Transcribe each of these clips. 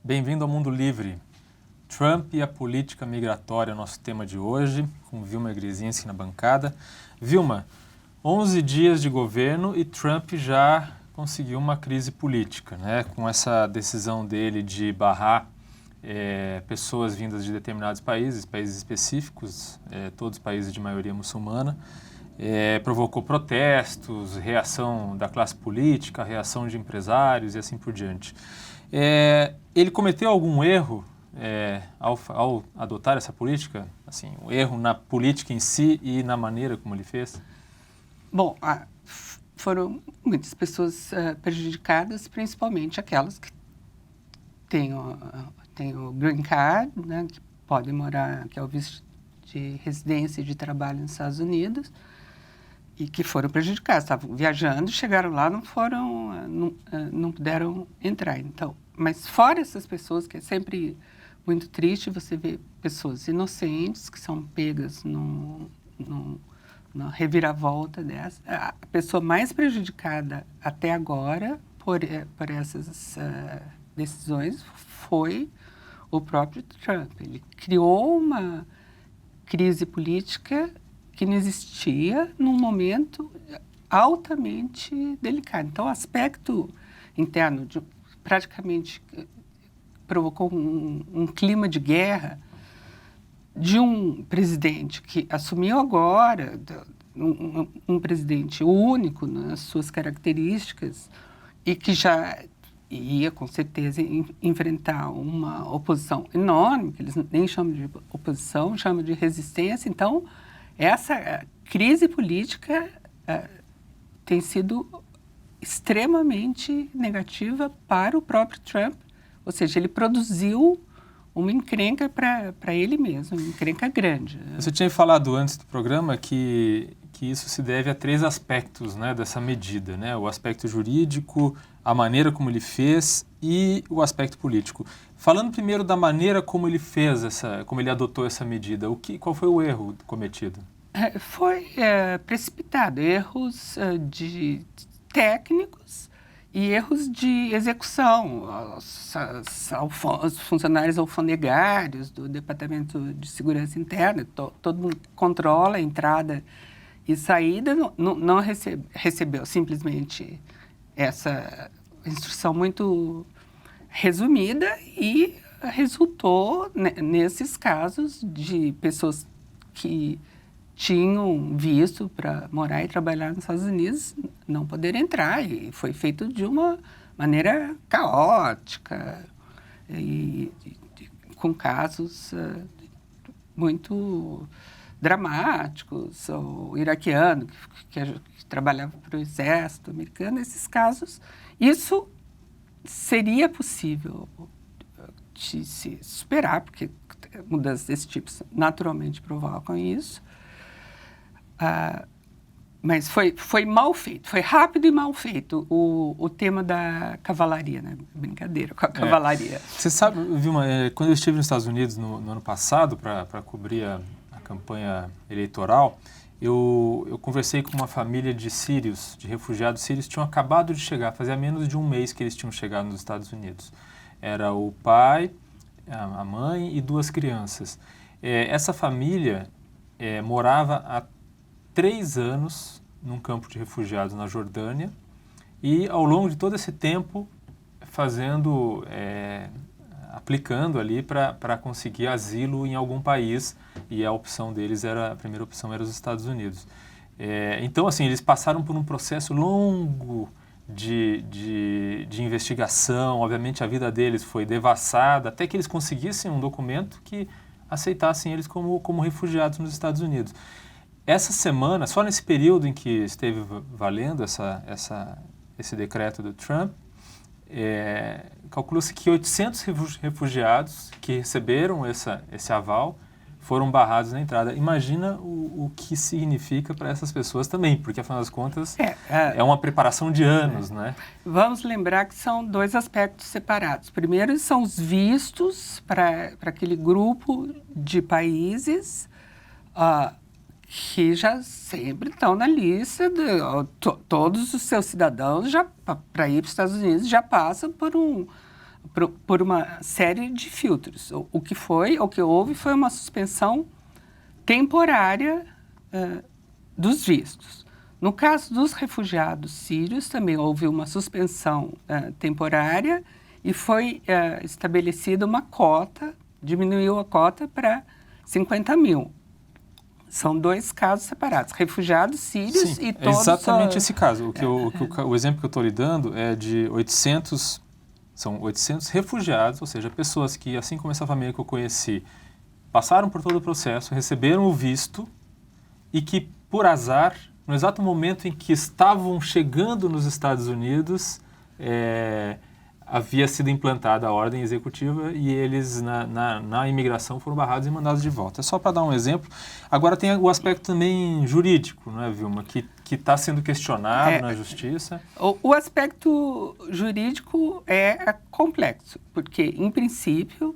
Bem-vindo ao Mundo Livre. Trump e a política migratória é o nosso tema de hoje, com Vilma Gresinski na bancada. Vilma, 11 dias de governo e Trump já conseguiu uma crise política, né? Com essa decisão dele de barrar pessoas vindas de determinados países específicos, todos países de maioria muçulmana. Provocou protestos, reação da classe política, reação de empresários e assim por diante. Ele cometeu algum erro ao adotar essa política? Assim, um erro na política em si e na maneira como ele fez? Bom, foram muitas pessoas prejudicadas, principalmente aquelas que têm o green card, né, que podem morar, que é o visto de residência e de trabalho nos Estados Unidos, e que foram prejudicados, estavam viajando, chegaram lá, não puderam entrar. Então, mas fora essas pessoas, que é sempre muito triste você ver pessoas inocentes que são pegas na reviravolta dessa. A pessoa mais prejudicada até agora por essas decisões foi o próprio Trump. Ele criou uma crise política que não existia num momento altamente delicado. Então, o aspecto interno praticamente provocou um clima de guerra de um presidente que assumiu agora, um presidente único nas suas características e que já ia, com certeza, enfrentar uma oposição enorme, que eles nem chamam de oposição, chamam de resistência. Então, essa crise política tem sido extremamente negativa para o próprio Trump, ou seja, ele produziu uma encrenca para ele mesmo, uma encrenca grande. Você tinha falado antes do programa que isso se deve a 3 aspectos, né, dessa medida, né? O aspecto jurídico, a maneira como ele fez e o aspecto político. Falando primeiro da maneira como ele fez como ele adotou essa medida, qual foi o erro cometido? Foi precipitado, erros de técnicos e erros de execução. Os funcionários alfandegários do Departamento de Segurança Interna, todo mundo controla a entrada e saída, não recebeu simplesmente essa instrução muito resumida e resultou nesses casos de pessoas que tinham visto para morar e trabalhar nos Estados Unidos não poder entrar, e foi feito de uma maneira caótica e com casos muito dramáticos. O iraquiano que trabalhava para o exército americano, esses casos, isso seria possível de se superar, porque mudanças desse tipo naturalmente provocam isso. Mas foi mal feito, foi rápido e mal feito o tema da cavalaria, né? Brincadeira com a cavalaria. Você sabe, Vilma, quando eu estive nos Estados Unidos no ano passado para cobrir a campanha eleitoral, eu conversei com uma família de sírios, de refugiados sírios, que tinham acabado de chegar, fazia menos de um mês que eles tinham chegado nos Estados Unidos. Era o pai, a mãe e 2 crianças. Essa família morava há 3 anos num campo de refugiados na Jordânia e, ao longo de todo esse tempo, aplicando ali para conseguir asilo em algum país, e a primeira opção era os Estados Unidos. Então, assim, eles passaram por um processo longo de investigação. Obviamente, a vida deles foi devassada até que eles conseguissem um documento que aceitassem eles como refugiados nos Estados Unidos. Essa semana, só nesse período em que esteve valendo esse decreto do Trump, calculou-se que 800 refugiados que receberam esse aval foram barrados na entrada. Imagina o que significa para essas pessoas também, porque, afinal das contas, é uma preparação de anos, né? Vamos lembrar que são 2 aspectos separados. Primeiro, são os vistos para aquele grupo de países que já sempre estão na lista todos os seus cidadãos, para ir para os Estados Unidos, já passam por por uma série de filtros. O que houve foi uma suspensão temporária dos vistos. No caso dos refugiados sírios, também houve uma suspensão temporária e foi estabelecida uma cota, diminuiu a cota para 50 mil. São 2 casos separados, refugiados sírios. Sim, e todos... É exatamente esse caso. O exemplo que eu estou lhe dando é de 800, são 800 refugiados, ou seja, pessoas que, assim como essa família que eu conheci, passaram por todo o processo, receberam o visto e que, por azar, no exato momento em que estavam chegando nos Estados Unidos, havia sido implantada a ordem executiva e eles, na imigração, foram barrados e mandados de volta. É só para dar um exemplo. Agora tem o aspecto também jurídico, não é, Vilma, que está sendo questionado na justiça. O aspecto jurídico é complexo, porque, em princípio,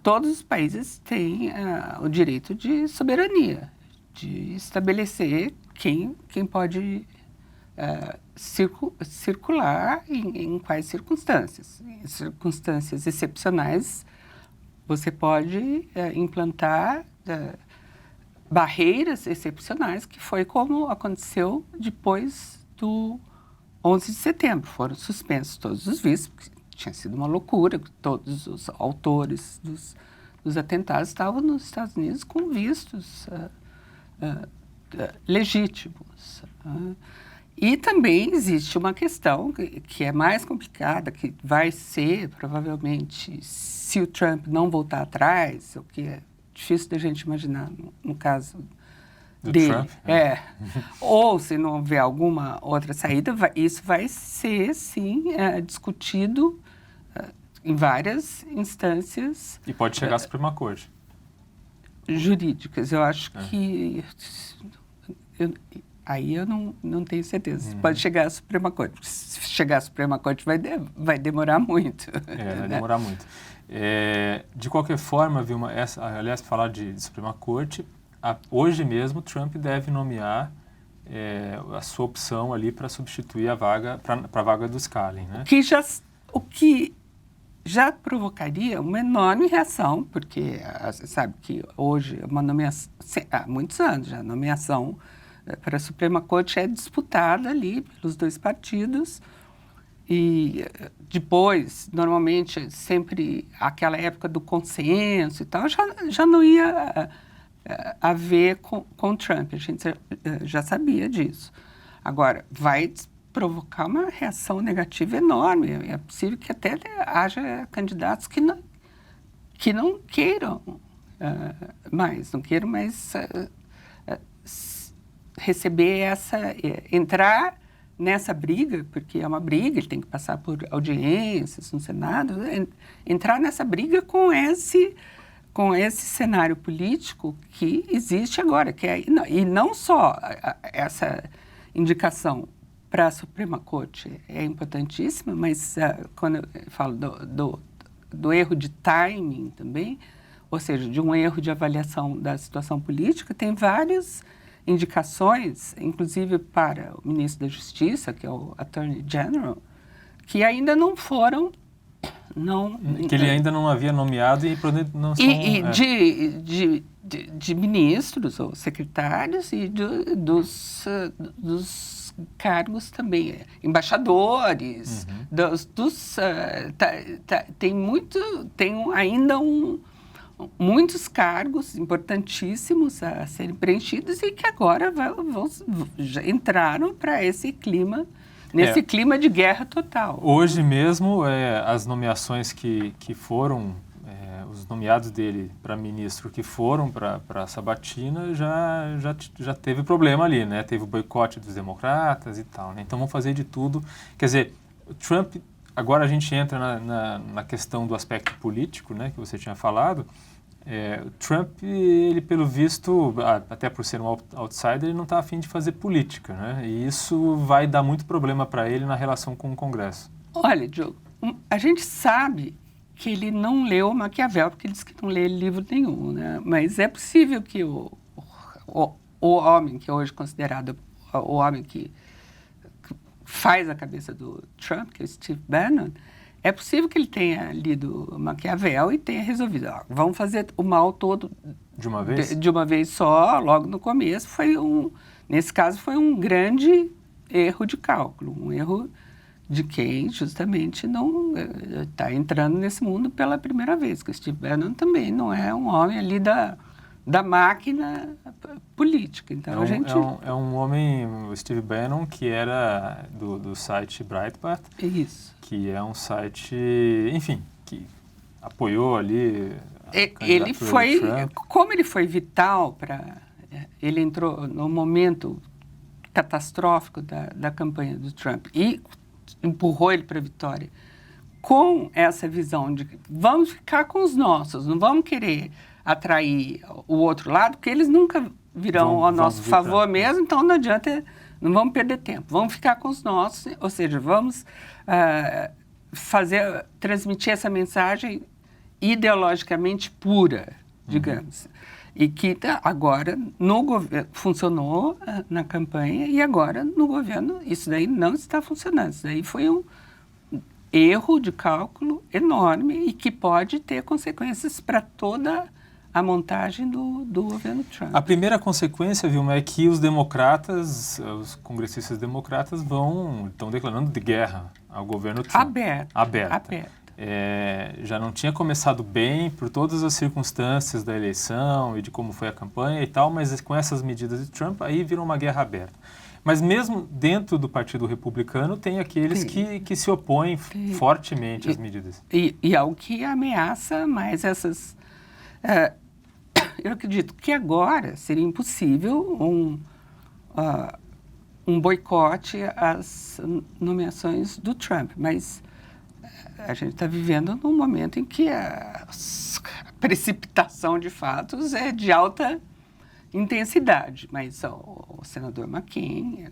todos os países têm o direito de soberania, de estabelecer quem pode circular em quais circunstâncias. Em circunstâncias excepcionais, você pode implantar barreiras excepcionais, que foi como aconteceu depois do 11 de setembro. Foram suspensos todos os vistos, porque tinha sido uma loucura, todos os autores dos atentados estavam nos Estados Unidos com vistos legítimos. E também existe uma questão que é mais complicada, que vai ser, provavelmente, se o Trump não voltar atrás, o que é difícil da gente imaginar no caso dele. Trump? Ou se não houver alguma outra saída, isso vai ser, sim, discutido em várias instâncias. E pode chegar à Suprema Corte. Jurídicas. Eu acho que... Aí eu não tenho certeza. Pode chegar à Suprema Corte. Se chegar à Suprema Corte, vai demorar muito. Vai demorar muito. De qualquer forma, Vilma, aliás, falar de Suprema Corte, hoje mesmo Trump deve nomear a sua opção ali para substituir a vaga, para a vaga do Scalia, né? O que já provocaria uma enorme reação, porque você sabe que hoje uma nomeação, há muitos anos já, a nomeação para a Suprema Corte é disputada ali pelos 2 partidos e depois, normalmente, sempre aquela época do consenso e tal, já não ia haver com Trump, a gente já sabia disso. Agora, vai provocar uma reação negativa enorme, é possível que até haja candidatos que não queiram mais, receber entrar nessa briga, porque é uma briga, ele tem que passar por audiências no Senado, entrar nessa briga com esse cenário político que existe agora, e não só essa indicação para a Suprema Corte é importantíssima, mas quando eu falo do erro de timing também, ou seja, de um erro de avaliação da situação política, tem várias indicações, inclusive para o ministro da Justiça, que é o Attorney General, que ainda não foram... que ele ainda não havia nomeado e não são... de ministros ou secretários e dos cargos também, embaixadores, tem ainda muitos cargos importantíssimos a serem preenchidos e que agora já entraram para esse clima, clima de guerra total. Hoje mesmo, as nomeações que foram, os nomeados dele para ministro que foram para a sabatina já teve problema ali, né? Teve o boicote dos democratas e tal, né? Então vão fazer de tudo. Quer dizer, o Trump... Agora a gente entra na questão do aspecto político, né, que você tinha falado. O Trump, ele pelo visto, até por ser um outsider, ele não está a fim de fazer política, né? E isso vai dar muito problema para ele na relação com o Congresso. Olha, Diogo, a gente sabe que ele não leu Maquiavel, porque ele disse que não lê livro nenhum, né? Mas é possível que o homem que é hoje considerado o homem que faz a cabeça do Trump, que é o Steve Bannon, É possível que ele tenha lido Maquiavel e tenha resolvido, vamos fazer o mal todo De uma vez? de uma vez só, logo no começo. Nesse caso, foi um grande erro de cálculo, um erro de quem justamente não está entrando nesse mundo pela primeira vez. Que Steve Bannon também não é um homem ali da máquina política. Então, é um homem, o Steve Bannon, que era do site Breitbart. Isso. Que é um site, enfim, que apoiou ali ele foi, como ele foi vital para... Ele entrou no momento catastrófico da campanha do Trump e empurrou ele para a vitória, com essa visão de que vamos ficar com os nossos, não vamos querer atrair o outro lado, porque eles nunca virão ao nosso favor mesmo, então não adianta, não vamos perder tempo, vamos ficar com os nossos, ou seja, vamos transmitir essa mensagem ideologicamente pura, digamos. E que agora no governo funcionou na campanha e agora no governo isso daí não está funcionando. Isso daí foi um erro de cálculo enorme e que pode ter consequências para toda a montagem do governo Trump. A primeira consequência, Vilma, é que os democratas, os congressistas democratas estão declarando de guerra ao governo Trump. Aberta. Já não tinha começado bem por todas as circunstâncias da eleição e de como foi a campanha e tal, mas com essas medidas de Trump, aí virou uma guerra aberta. Mas mesmo dentro do Partido Republicano, tem aqueles que se opõem fortemente às medidas. E ao que ameaça mais essas... eu acredito que agora seria impossível um boicote às nomeações do Trump, mas a gente está vivendo num momento em que a precipitação de fatos é de alta intensidade, mas o senador McCain,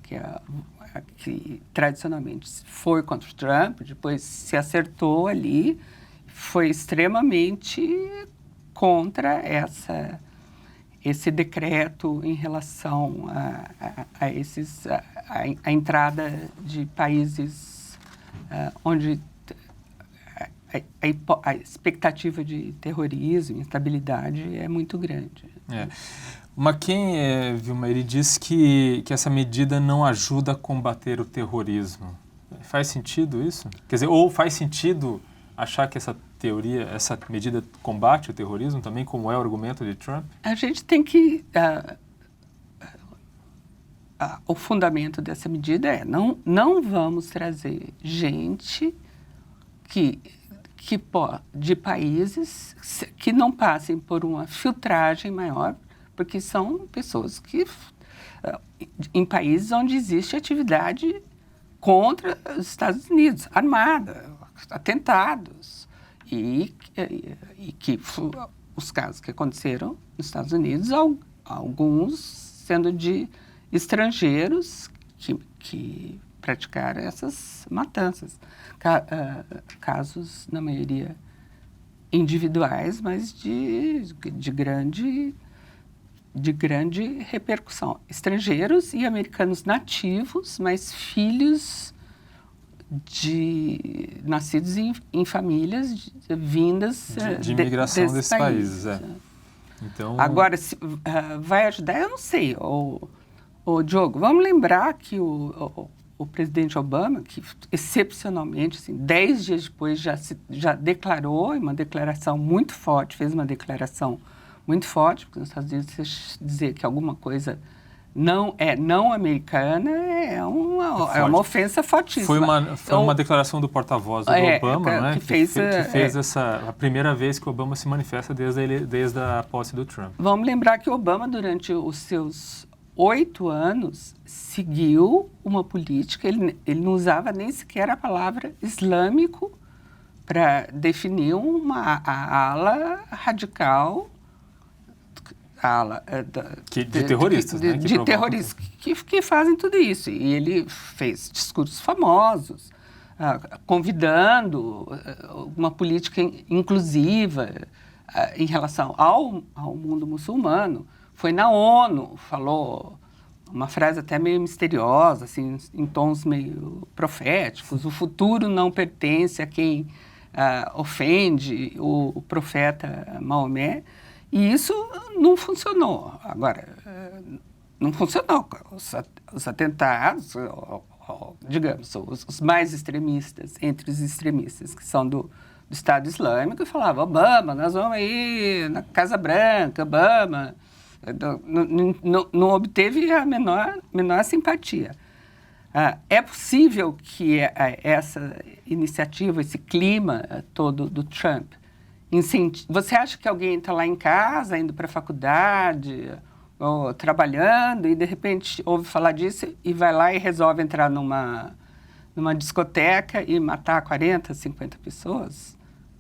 que tradicionalmente foi contra o Trump, depois se acertou ali, foi extremamente contra esse decreto em relação a entrada de países onde a expectativa de terrorismo, instabilidade é muito grande. O McCain, Vilma, ele diz que essa medida não ajuda a combater o terrorismo. Faz sentido isso? Quer dizer, ou faz sentido achar que essa medida combate o terrorismo também, como é o argumento de Trump? A gente tem que... o fundamento dessa medida é não vamos trazer gente de países que não passem por uma filtragem maior, porque são pessoas que, em países onde existe atividade contra os Estados Unidos, armada, atentados, e que os casos que aconteceram nos Estados Unidos, alguns sendo de estrangeiros que praticaram essas matanças. Casos, na maioria, individuais, mas de grande repercussão. Estrangeiros e americanos nativos, mas filhos nascidos em famílias vindas de imigração desses países. Então... Agora, se vai ajudar, eu não sei. Diogo, vamos lembrar que o presidente Obama, que excepcionalmente, assim, 10 dias depois, já declarou, uma declaração muito forte, fez uma declaração muito forte, porque nos Estados Unidos você dizer que alguma coisa não americana é uma ofensa fortíssima. Foi uma declaração do porta-voz do Obama, né? Que fez a primeira vez que o Obama se manifesta desde a posse do Trump. Vamos lembrar que o Obama, durante os seus 8 anos, seguiu uma política, ele não usava nem sequer a palavra islâmico para definir a ala radical, de terroristas, né? De terroristas que fazem tudo isso. E ele fez discursos famosos, convidando uma política inclusiva em relação ao mundo muçulmano. Foi na ONU, falou uma frase até meio misteriosa, assim, em tons meio proféticos. O futuro não pertence a quem ofende o profeta Maomé. E isso não funcionou. Agora, não funcionou. Os atentados, digamos, os mais extremistas, entre os extremistas, que são do Estado Islâmico, falavam: Obama, nós vamos aí na Casa Branca, Obama. Não obteve a menor simpatia. É possível que essa iniciativa, esse clima todo do Trump, você acha que alguém está lá em casa, indo para a faculdade, ou trabalhando, e de repente ouve falar disso e vai lá e resolve entrar numa discoteca e matar 40, 50 pessoas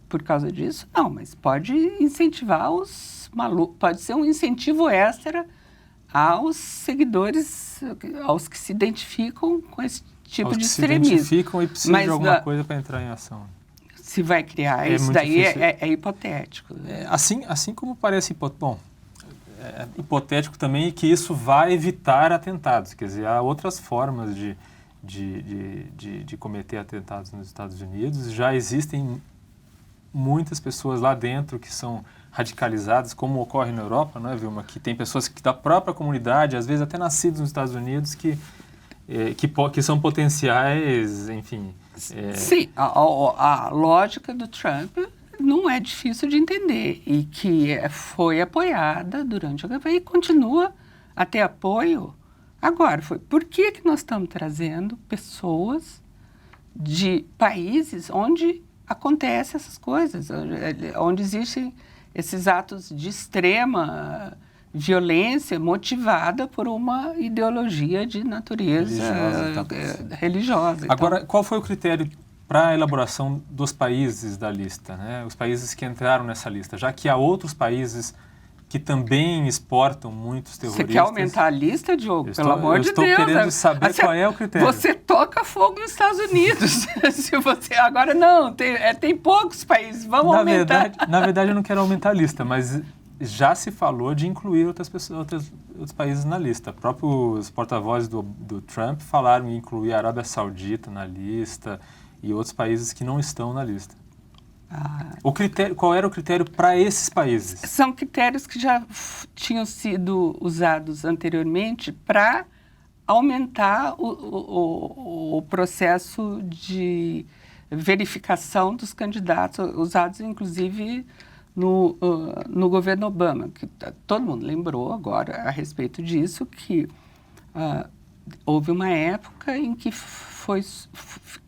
por causa disso? Não, mas pode incentivar os malucos, pode ser um incentivo extra aos seguidores, aos que se identificam com esse tipo de extremismo. Se identificam e precisam de alguma coisa para entrar em ação. Se vai criar, isso daí é hipotético. Assim como parece hipotético também que isso vai evitar atentados. Quer dizer, há outras formas de cometer atentados nos Estados Unidos. Já existem muitas pessoas lá dentro que são radicalizadas, como ocorre na Europa, não é, Vilma? Que tem pessoas da própria comunidade, às vezes até nascidos nos Estados Unidos, que são potenciais, enfim... Sim, a lógica do Trump não é difícil de entender e que foi apoiada durante a campanha e continua a ter apoio agora. Por que nós estamos trazendo pessoas de países onde acontecem essas coisas, onde existem esses atos de extrema violência motivada por uma ideologia de natureza religiosa. Agora, qual foi o critério para a elaboração dos países da lista, né? Os países que entraram nessa lista, já que há outros países que também exportam muitos terroristas. Você quer aumentar a lista, Diogo? Pelo amor de Deus. Eu estou querendo saber qual é o critério. Você toca fogo nos Estados Unidos. Se você agora não, tem poucos países, vamos aumentar. Na verdade, eu não quero aumentar a lista, mas já se falou de incluir outros países na lista. Próprios porta-vozes do Trump falaram em incluir a Arábia Saudita na lista e outros países que não estão na lista. Qual era o critério para esses países? São critérios que já tinham sido usados anteriormente para aumentar o processo de verificação dos candidatos, usados inclusive no governo Obama, que todo mundo lembrou agora a respeito disso, que houve uma época em que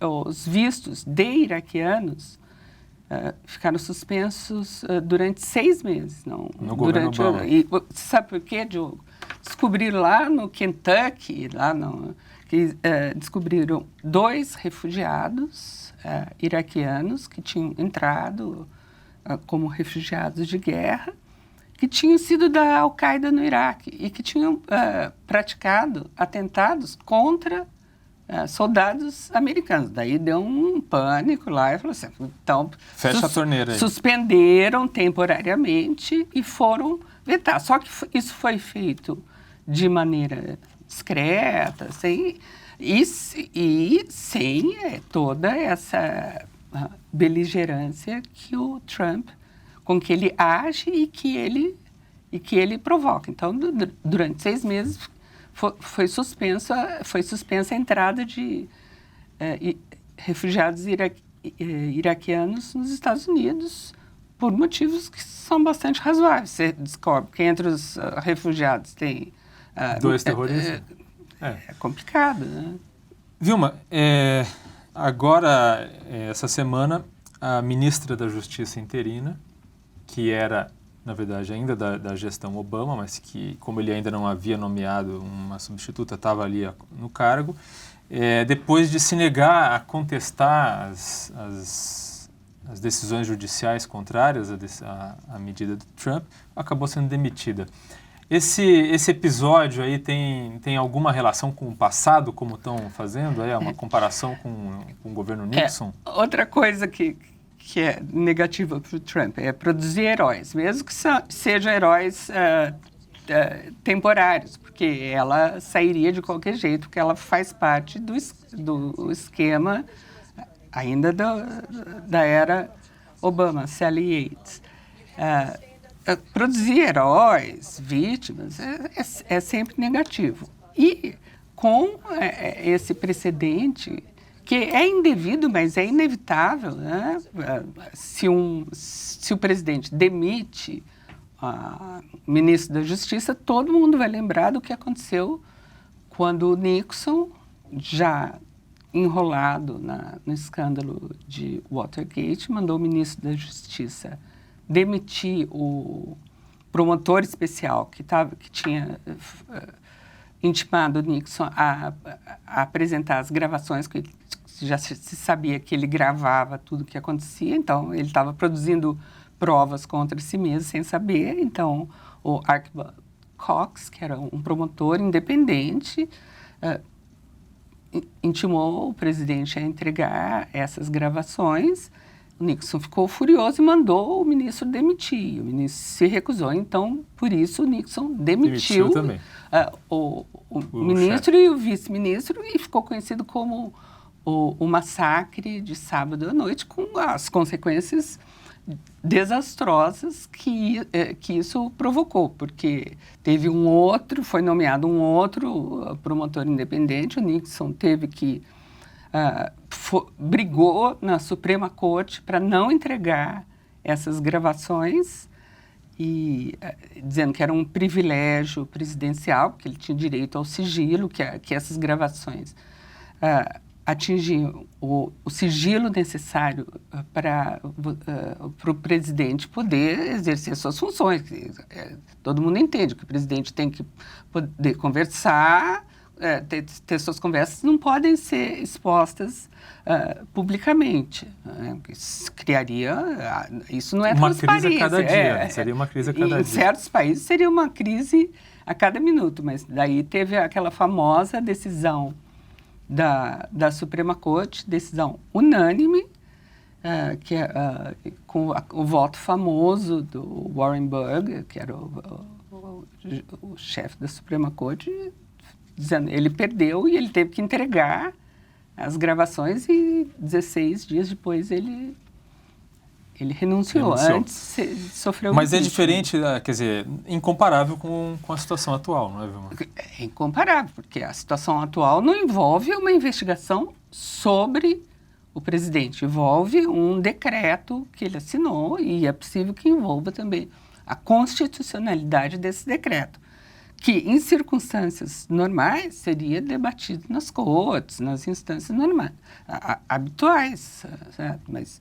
os vistos de iraquianos ficaram suspensos durante 6 meses. No governo Obama. Sabe por quê, Diogo? Descobriram lá no Kentucky, que descobriram 2 refugiados iraquianos que tinham entrado como refugiados de guerra, que tinham sido da Al-Qaeda no Iraque e que tinham praticado atentados contra soldados americanos. Daí deu um pânico lá e falou assim, então... Fecha a torneira aí. Suspenderam temporariamente e foram vetar. Só que isso foi feito de maneira discreta, sem toda essa beligerância que o Trump, com que ele age e que ele provoca. Então, durante 6 meses foi suspensa a entrada de refugiados iraquianos nos Estados Unidos por motivos que são bastante razoáveis. Você descobre que entre os refugiados tem 2 terroristas. É complicado, né? Vilma, agora, essa semana, a ministra da Justiça interina, que era, na verdade, ainda da gestão Obama, mas que, como ele ainda não havia nomeado uma substituta, estava ali no cargo, depois de se negar a contestar as decisões judiciais contrárias à medida do Trump, acabou sendo demitida. Esse episódio aí tem alguma relação com o passado, como estão fazendo? É uma comparação com o governo Nixon? Outra coisa que é negativa para o Trump é produzir heróis, mesmo que sejam heróis temporários, porque ela sairia de qualquer jeito, porque ela faz parte do esquema ainda da era Obama, Sally Yates. Produzir heróis, vítimas, é sempre negativo. E com esse precedente, que é indevido, mas é inevitável, né? Se o presidente demite o ministro da Justiça, todo mundo vai lembrar do que aconteceu quando o Nixon, já enrolado no escândalo de Watergate, mandou o ministro da Justiça demitir o promotor especial que tinha intimado o Nixon a apresentar as gravações, que já se sabia que ele gravava tudo o que acontecia, então ele estava produzindo provas contra si mesmo sem saber. Então, o Archibald Cox, que era um promotor independente, intimou o presidente a entregar essas gravações. O Nixon ficou furioso e mandou o ministro demitir. O ministro se recusou. Então, por isso, o Nixon demitiu também. O ministro e o vice-ministro, e ficou conhecido como o massacre de sábado à noite, com as consequências desastrosas que isso provocou, porque foi nomeado um outro promotor independente. O Nixon teve que brigou na Suprema Corte para não entregar essas gravações, e dizendo que era um privilégio presidencial, que ele tinha direito ao sigilo, que essas gravações atingiam o sigilo necessário para o presidente poder exercer suas funções. Todo mundo entende que o presidente tem que poder conversar, ter suas conversas, não podem ser expostas publicamente. Isso criaria... Isso não é uma transparência. Crise a cada dia. Seria uma crise a cada dia. Em certos países seria uma crise a cada minuto, mas daí teve aquela famosa decisão da Suprema Corte, decisão unânime, com o voto famoso do Warren Burger, que era o chefe da Suprema Corte, dizendo ele perdeu e ele teve que entregar as gravações, e 16 dias depois ele renunciou. Antes sofreu Mas é diferente, quer dizer, incomparável com a situação atual, não é, Vilma? É incomparável, porque a situação atual não envolve uma investigação sobre o presidente, envolve um decreto que ele assinou, e é possível que envolva também a constitucionalidade desse decreto, que em circunstâncias normais seria debatido nas cortes, nas instâncias normais, habituais, certo? Mas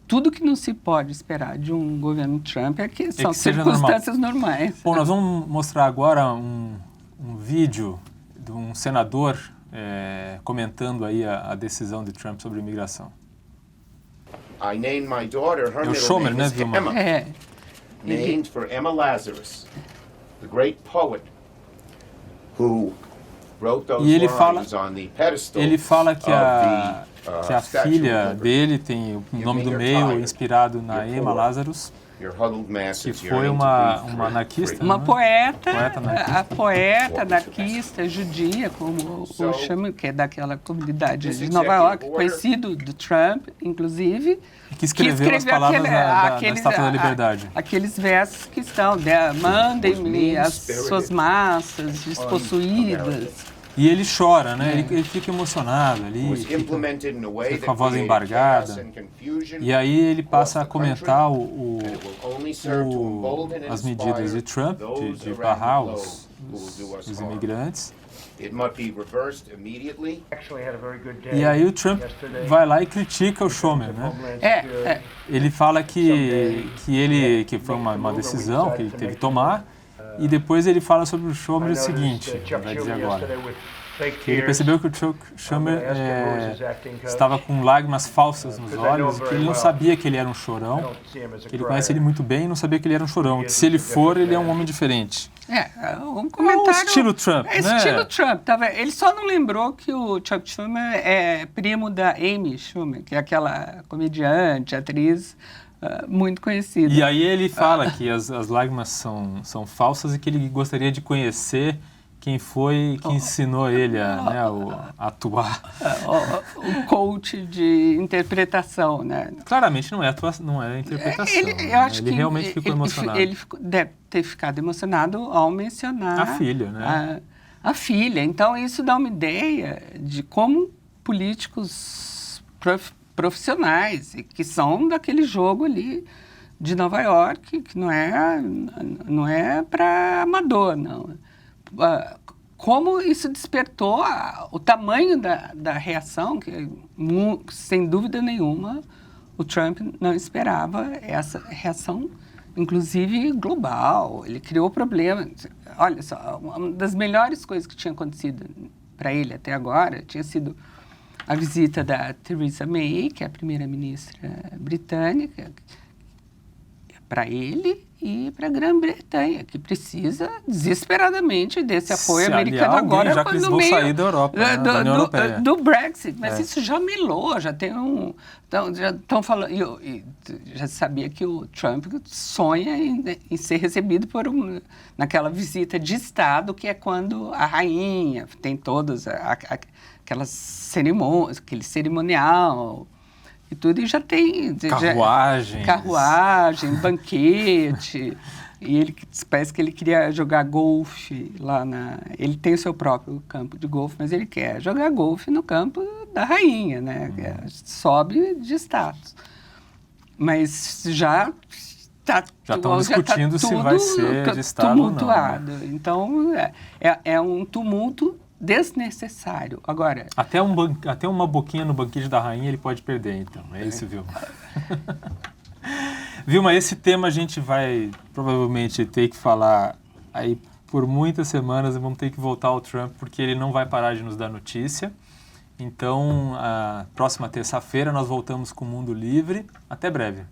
tudo que não se pode esperar de um governo Trump é que são circunstâncias normais. Bom, nós vamos mostrar agora um vídeo de um senador comentando aí a decisão de Trump sobre imigração. I named my daughter, her middle Schomer, name is Vilma? Emma, named for Emma Lazarus, the great poet who wrote those lines on the pedestal ele fala que a Statue of filha Liberty. dele tem o nome do meio inspirado na Emma Lazarus, que foi uma anarquista. Uma né? poeta, anarquista. a poeta anarquista judia, como o chama, que é daquela comunidade de Nova York, conhecido do Trump, inclusive, que escreveu as palavras da Estátua da Liberdade. Aqueles versos que estão, mandem-me as suas massas despossuídas. E ele chora, né? Ele fica emocionado ali, fica com a voz embargada. E aí ele passa a comentar as medidas de Trump, de barrar os imigrantes. E aí o Trump vai lá e critica o Schomer, né? Ele fala que foi uma decisão que ele teve que tomar. E depois ele fala sobre o Schomer o seguinte, ele vai dizer agora, que ele percebeu que o Schomer estava com lágrimas falsas nos olhos, que ele não sabia que ele era um chorão, que ele conhece ele muito bem e não sabia que ele era um chorão, que se ele for, ele é um homem diferente. Um comentário... É o estilo Trump, né? Estilo Trump. Ele só não lembrou que o Chuck Schumer é primo da Amy Schumer, que é aquela comediante, atriz muito conhecida. E aí ele fala que as lágrimas são falsas e que ele gostaria de conhecer quem foi que ensinou ele a atuar. O coach de interpretação, né? Claramente não é interpretação. Eu acho ele que realmente ficou emocionado. Ele deve ter ficado emocionado ao mencionar a filha, né? A filha. Então, isso dá uma ideia de como políticos profissionais, que são daquele jogo ali de Nova York, que não é para amador, não. Como isso despertou o tamanho da reação, que sem dúvida nenhuma o Trump não esperava essa reação, inclusive global. Ele criou problema. Olha só, uma das melhores coisas que tinha acontecido para ele até agora tinha sido a visita da Theresa May, que é a primeira-ministra britânica, para ele e para a Grã-Bretanha, que precisa desesperadamente desse apoio americano agora. Já que eles vão sair da Europa, da União Europeia. Do Brexit, mas isso já melou, já tem já estão falando, já sabia que o Trump sonha em ser recebido naquela visita de Estado, que é quando a rainha tem todas aquelas cerimônias, aquele cerimonial e tudo, e já tem carruagem, banquete, e ele parece que ele queria jogar golfe lá ele tem o seu próprio campo de golfe, mas ele quer jogar golfe no campo da rainha, né? Sobe de status. Mas já estão discutindo se vai ser de Estado tumultuado. ou não. Né? Então, é um tumulto desnecessário. Agora... Até uma boquinha no banquete da rainha ele pode perder, então. É isso, Vilma. Vilma, esse tema a gente vai provavelmente ter que falar aí por muitas semanas e vamos ter que voltar ao Trump porque ele não vai parar de nos dar notícia. Então, a próxima terça-feira nós voltamos com o Mundo Livre. Até breve.